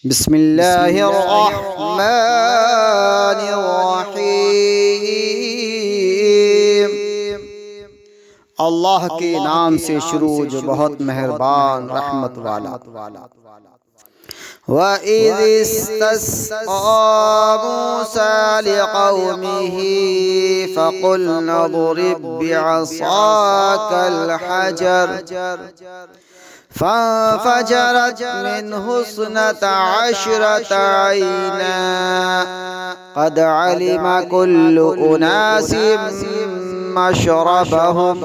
بسم اللہ الرحمن الرحیم۔ اللہ کے نام سے شروع جو بہت مہربان رحمت والا۔ وَإِذِ اسْتَسْقَىٰ مُوسَىٰ لِقَوْمِهِ فَقُلْنَا اضْرِب بِّعَصَاكَ الْحَجَرَ فانفجرت منه 12 عينا قد علم كل أناس مشربهم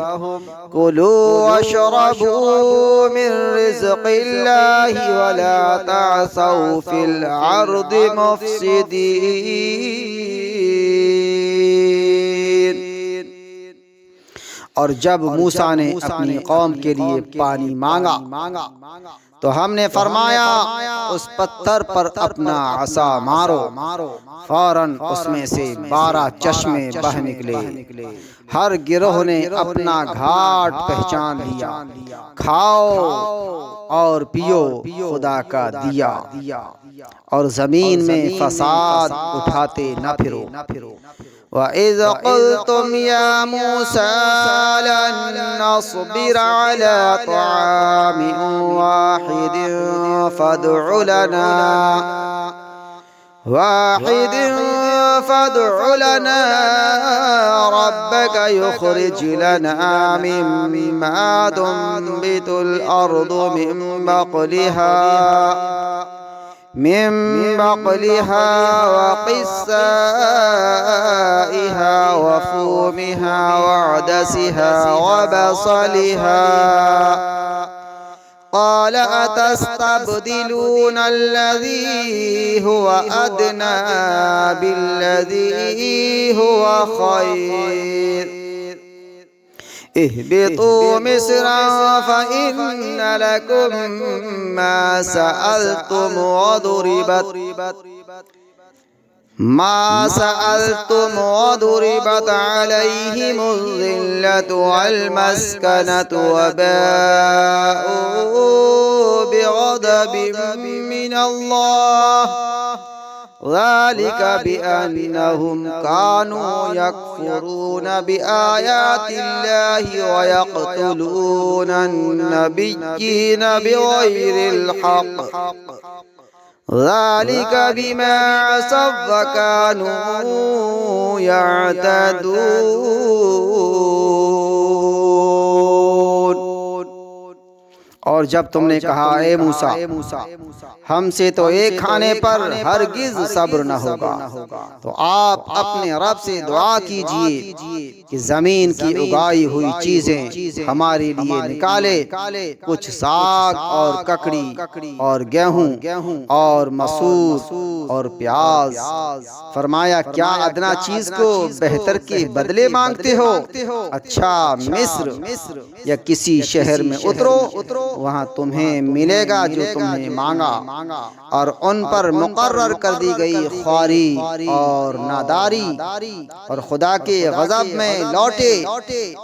كلوا واشربوا من رزق الله ولا تعثوا في الأرض مفسدين۔ اور جب موسیٰ نے اپنی قوم کے لیے پانی مانگا تو ہم نے فرمایا اس پتھر پر اپنا عصا مارو، فوراً اس میں سے 12 چشمے بہہ نکلے۔ ہر گروہ نے اپنا گھاٹ پہچان لیا۔ کھاؤ اور پیو خدا کا دیا، اور زمین میں فساد اٹھاتے نہ پھرو۔ وَإِذْ قُلْتُمْ يَا مُوسَىٰ لَن نَّصْبِرَ عَلَىٰ طَعَامٍ وَاحِدٍ فَادْعُ لَنَا رَبَّكَ يُخْرِجْ لَنَا مِمَّا تُنبِتُ الْأَرْضُ من بقلها وقثائها وفومها وعدسها وبصلها قال أتستبدلون الذي هو أدنى بالذي هو خير اهبطوا مصرا فإن لكم ما سألتم وضربت عليهم الذلة والمسكنة وباءوا بغضب من الله ذلك بأنهم كانوا يكفرون بآيات الله ويقتلون النبيين بغير الحق ذلك بما عصوا وكانوا يعتدون۔ اور جب تم نے کہا اے موسیٰ ہم سے تو ایک کھانے پر ہرگز صبر نہ ہوگا، تو آپ اپنے رب سے دعا کیجئے کہ زمین کی اگائی ہوئی چیزیں ہمارے لیے نکالے، کچھ ساگ اور ککڑی اور گیہوں اور مسور اور پیاز۔ فرمایا کیا ادنا چیز کو بہتر کے بدلے مانگتے ہو؟ اچھا مصر یا کسی شہر میں اترو، وہاں تمہیں ملے گا جو تم نے مانگا۔ اور ان پر مقرر کر دی گئی خواری اور ناداری، اور خدا کے غضب میں لوٹے۔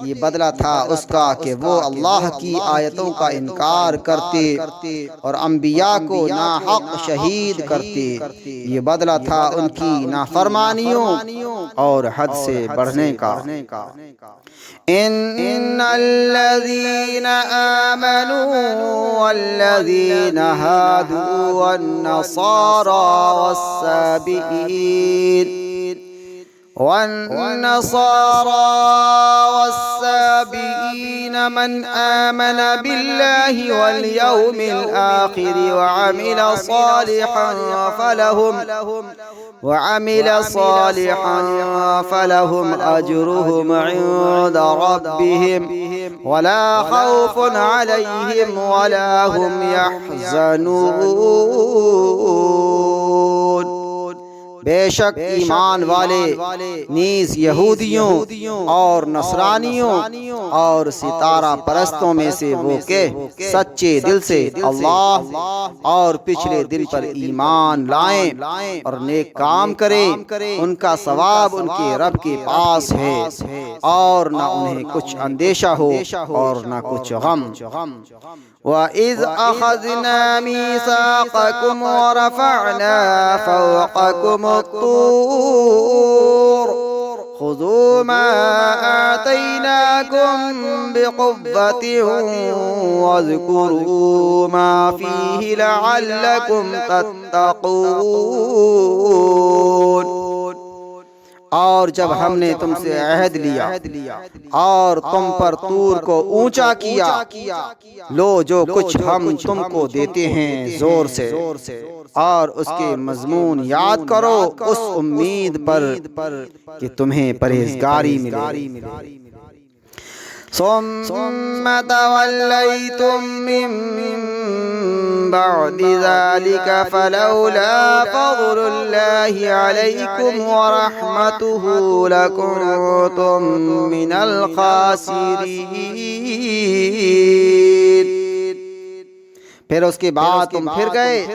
یہ بدلہ تھا اس کا کہ وہ اللہ کی آیتوں کا انکار کرتے اور انبیاء کو ناحق شہید کرتے۔ یہ بدلہ تھا ان کی نافرمانیوں اور حد سے بڑھنے کا۔ ان الذين آمنوا والذين هادوا والنصارى والسابئين من آمن بالله واليوم الآخر وعمل صالحا فلهم أجرهم عند ربهم ولا خوف عليهم ولا هم يحزنون۔ بے شک ایمان والے نیز یہودیوں اور نصرانیوں اور ستارہ پرستوں میں سے وہ کہ سچے دل سے اللہ اور پچھلے دل پر ایمان لائیں اور نیک کام کریں، ان کا ثواب ان کے رب کے پاس ہے، اور نہ انہیں کچھ اندیشہ ہو اور نہ کچھ غم۔ وَإِذْ أَخَذْنَا مِيثَاقَكُمْ وَرَفَعْنَا فَوْقَكُمُ الطُّورَ خُذُوا مَا آتَيْنَاكُمْ بِقُوَّةٍ وَاذْكُرُوا مَا فِيهِ لَعَلَّكُمْ تَتَّقُونَ۔ اور جب ہم نے تم سے عہد لیا اور تم پر طور کو اونچا کیا، لو جو کچھ ہم تم کو دیتے ہیں زور سے، اور اس کے مضمون یاد کرو اس امید پر کہ تمہیں پرہیزگاری ملے۔ ثم توليتم من بعد ذلك فلولا فضل الله عليكم ورحمته لكنتم من الخاسرين۔ پھر اس کے بعد تم پھر گئے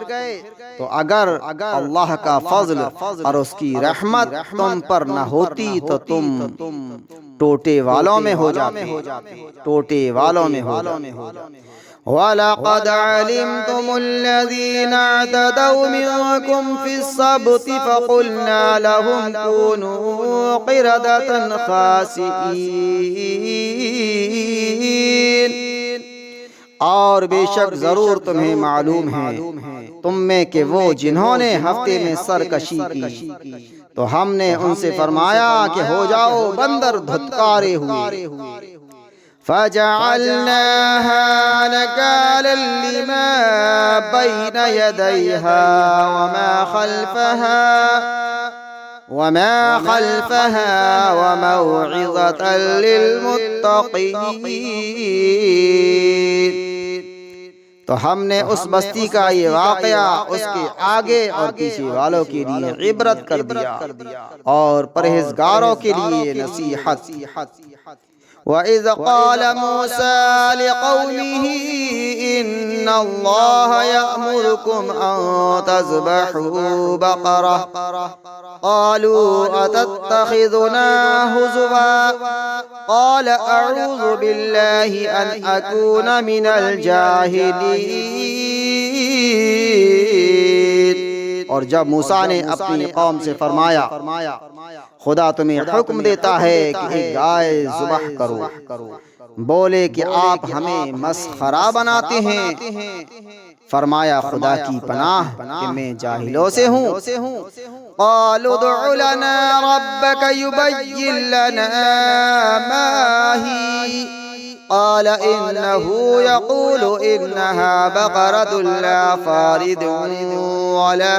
تو اگر اللہ کا فضل اور اس کی رحمت تم پر نہ ہوتی تو تم ٹوٹے والوں میں ہو جاتے، ٹوٹے والوں میں ہو جاتے۔ وَلَقَدْ عَلِمْتُمُ الَّذِينَ اعْتَدَوْا مِنكُمْ فِي السَّبْتِ فَقُلْنَا لَهُمْ كُونُوا قِرَدَةً خَاسِئِينَ۔ اور بے شک ضرور تمہیں معلوم ہے تم میں کہ وہ جنہوں نے ہفتے میں سرکشی کی تو ہم نے ان سے فرمایا کہ ہو جاؤ بندر دھتکارے ہوئے۔ فَجَعَلْنَاهَا نَكَالًا لِمَا بَيْنَ يَدَيْهَا وَمَا خَلْفَهَا وَمَوْعِظَةً لِلْمُتَّقِينَ۔ تو ہم نے اس بستی کا یہ واقعہ اس کے آگے اور پیچھے والوں کے لیے عبرت کر دیا اور پرہیزگاروں کے لیے نصیحت۔ وَإِذْ قَالَ مُوسَىٰ لِقَوْمِهِ إِنَّ اللَّهَ يَأْمُرُكُمْ أَن تَذْبَحُوا بَقَرَةً قَالُوا أَتَتَّخِذُنَا هُزُوًا قَالَ أَعُوذُ بِاللَّهِ أَنْ أَكُونَ مِنَ الْجَاهِلِينَ۔ اور جب موسیٰ نے اپنی قوم سے فرمایا خدا تمہیں حکم دیتا ہے کہ ایک گائے ذبح کرو، بولے کہ آپ ہمیں مسخرہ بناتے ہیں۔ فرمایا خدا کی پناہ کہ میں جاہلوں سے ہوں۔ قالوا ادع لنا ربك يبين لنا ما هي قال إنه يقول إنها بقرة لا فارض ولا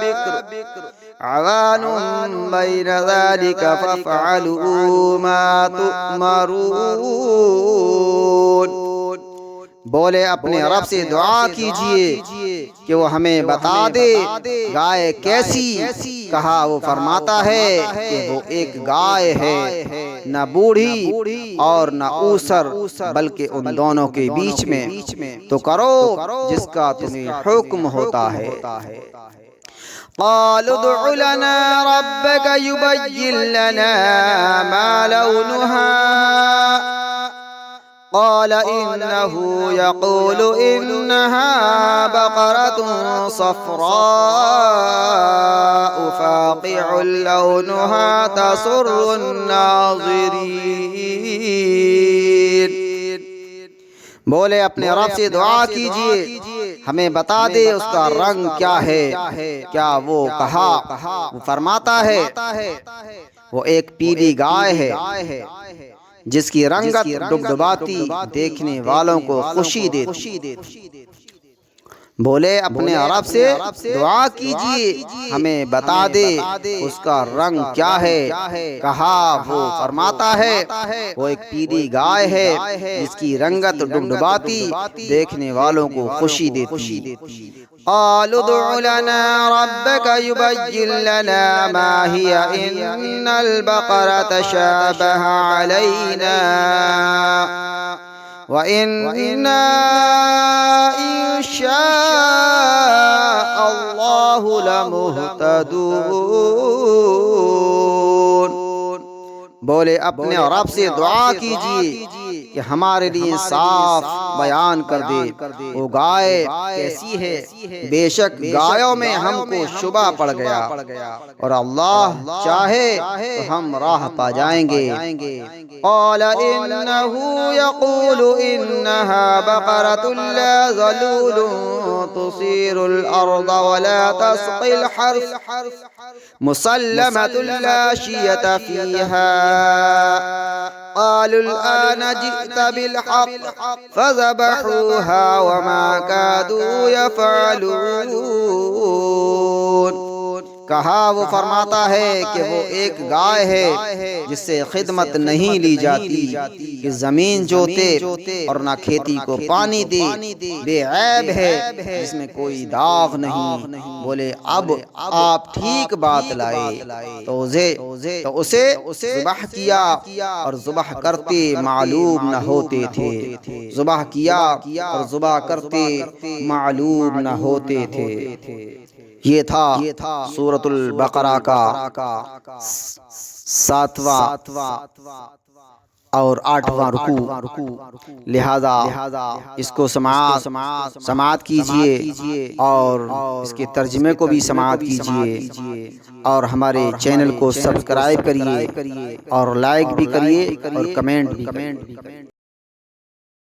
بكر عوان بين ذلك فافعلوا ما تؤمرون۔ بولے اپنے رب سے دعا کیجئے کہ وہ ہمیں بتا دے گائے کیسی۔ کہا وہ فرماتا ہے کہ وہ ایک گائے ہے، نہ بوڑھی اور نہ اوسر بلکہ ان دونوں کے بیچ میں، تو کرو جس کا تمہیں حکم ہوتا ہے۔ قالوا ادع لنا ربك يبين لنا ما لونها قال إنه يقول إنها بقرة صفراء فاقع لونها تسر الناظرين۔ بولے اپنے رب سے دعا کیجئے ہمیں بتا دے اس کا رنگ کیا ہے۔ کیا وہ کہا وہ فرماتا ہے وہ ایک پیلی گائے ہے جس کی رنگت ڈبڈباتی دیکھنے والوں کو خوشی دیتی۔ بولے اپنے رب سے دعا کیجئے ہمیں بتا دے اس کا رنگ کیا ہے۔ کہا وہ فرماتا ہے وہ ایک پیلی گائے ہے جس کی رنگت ڈبڈباتی دیکھنے والوں کو خوشی دیتی۔ قالوا ادع لنا ربك يبين لنا ما هي إن البقرة شابه علينا وإنا إن شاء الله لمهتدون۔ بولے اپنے رب سے دعا کیجئے کہ ہمارے لیے صاف بیان کر دے وہ گائے کیسی ہے، بے شک گایوں میں ہم کو شبہ پڑ گیا، اور اللہ چاہے تو ہم راہ پا جائیں گے۔ قال انه يقول انها بقرة لا ذلول تصير الارض ولا تسقي الحرث مسلمة لا شية فيها قالوا الآن جئت بالحق فذبحوها وما كادوا يفعلون۔ کہا وہ فرماتا ہے کہ وہ ایک گائے ہے جس سے خدمت نہیں لی جاتی، کہ زمین جوتے اور نہ کھیتی کو پانی دے، بے عیب ہے جس میں کوئی داغ نہیں۔ بولے اب آپ ٹھیک بات لائے تو اسے ذبح کیا، اور ذبح کرتے معلوم نہ ہوتے تھے، ذبح کیا اور ذبح کرتے معلوم نہ ہوتے تھے۔ یہ تھا سورۃ البقرہ کا 7واں اور 8واں رکوع، لہذا اس کو سماعت کیجئے اور اس کے ترجمے کو بھی سماعت کیجئے، اور ہمارے چینل کو سبسکرائب کریے اور لائک بھی کریے اور کمنٹ بھی کریے۔